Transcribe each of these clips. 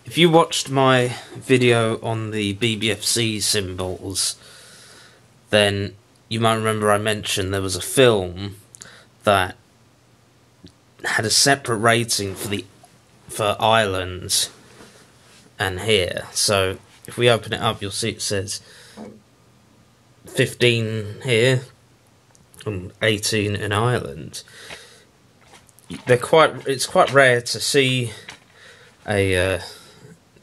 If you watched my video on the BBFC symbols, then you might remember I mentioned there was a film that had a separate rating for Ireland and here. So if we open it up, you'll see it says 15 here and 18 in Ireland. It's quite rare to see a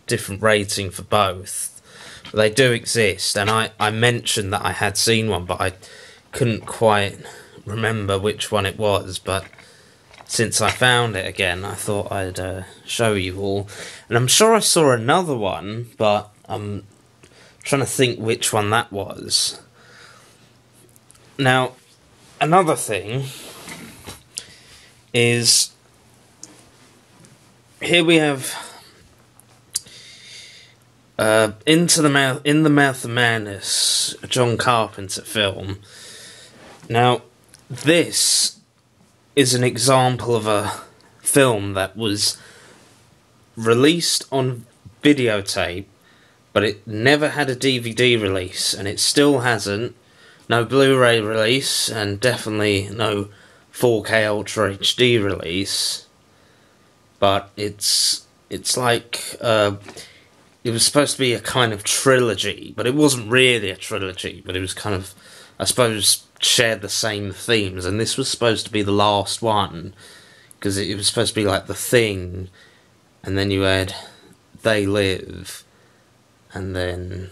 different rating for both. But they do exist, and I mentioned that I had seen one, but I couldn't quite remember which one it was. But since I found it again, I thought I'd show you all. And I'm sure I saw another one, but I'm trying to think which one that was. Now, another thing is, here we have In the Mouth of Madness, a John Carpenter film. Now, this is an example of a film that was released on videotape, but it never had a DVD release, and it still hasn't. No Blu-ray release, and definitely no 4K Ultra HD release. But it's like it was supposed to be a kind of trilogy, but it wasn't really a trilogy. But it was kind of, I suppose, shared the same themes, and this was supposed to be the last one, because it was supposed to be like The Thing, and then you had They Live, and then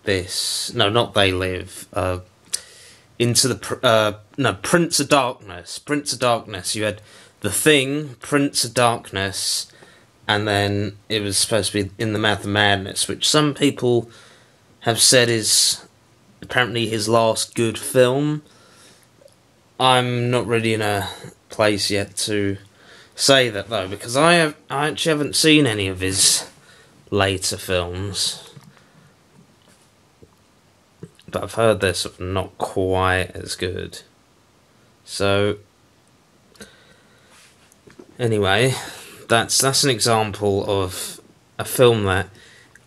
this. No, not They Live. Prince of Darkness. Prince of Darkness. You had The Thing, Prince of Darkness, and then it was supposed to be In the Mouth of Madness, which some people have said is apparently his last good film. I'm not really in a place yet to say that, though, because I actually haven't seen any of his later films. But I've heard they're sort of not quite as good. So, anyway, that's an example of a film that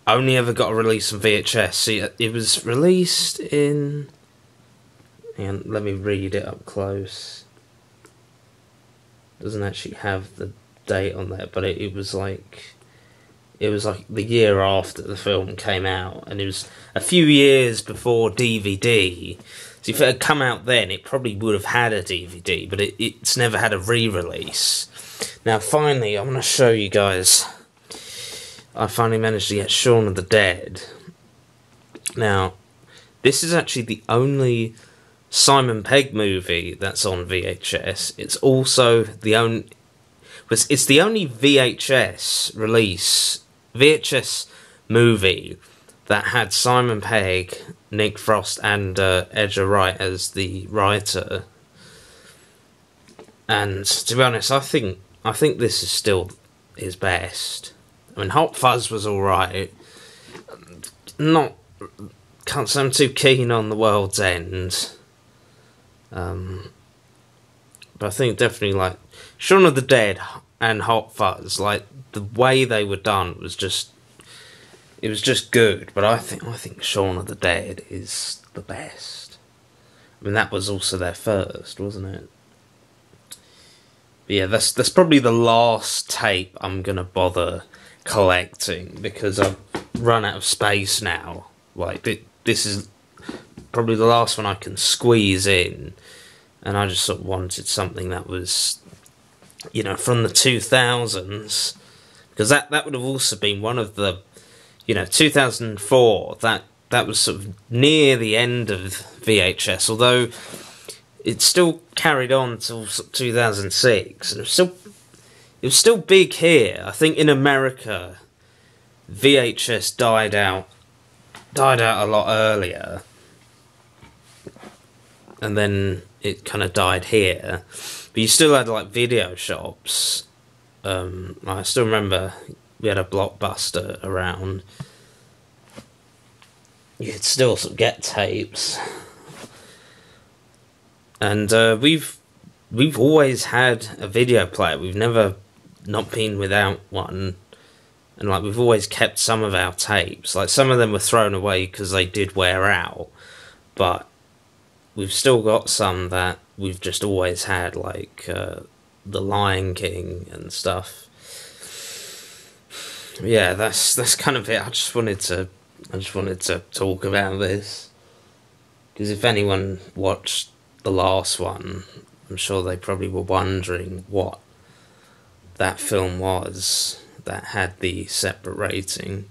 only ever got a release on VHS. See, it was released in... Hang on, let me read it up close. Doesn't actually have the date on there, but it was like the year after the film came out, and it was a few years before DVD. So if it had come out then, it probably would have had a DVD, but it's never had a re-release. Now, finally, I'm going to show you guys. I finally managed to get Shaun of the Dead. Now, this is actually the only Simon Pegg movie that's on VHS. It's also the only... It's the only VHS movie that had Simon Pegg, Nick Frost, and Edgar Wright as the writer. And to be honest, I think this is still his best. I mean, Hot Fuzz was alright. Can't say I'm too keen on The World's End. But I think definitely like Shaun of the Dead and Hot Fuzz, like the way they were done was just good. But I think Shaun of the Dead is the best. I mean, that was also their first, wasn't it? But yeah, that's probably the last tape I'm gonna bother collecting, because I've run out of space now. Like this is probably the last one I can squeeze in, and I just sort of wanted something that was, you know, from the 2000s, because that would have also been one of the, 2004, that was sort of near the end of VHS, although it still carried on till 2006, and it was still big here. I think in America, VHS died out a lot earlier, and then it kind of died here. But you still had like video shops. I still remember we had a Blockbuster around. You could still sort of get tapes, and we've always had a video player. We've never not been without one. And like we've always kept some of our tapes. Like some of them were thrown away because they did wear out, but we've still got some that we've just always had, like The Lion King and stuff. Yeah, that's kind of it. I just wanted to talk about this because if anyone watched the last one, I'm sure they probably were wondering what that film was that had the separate rating.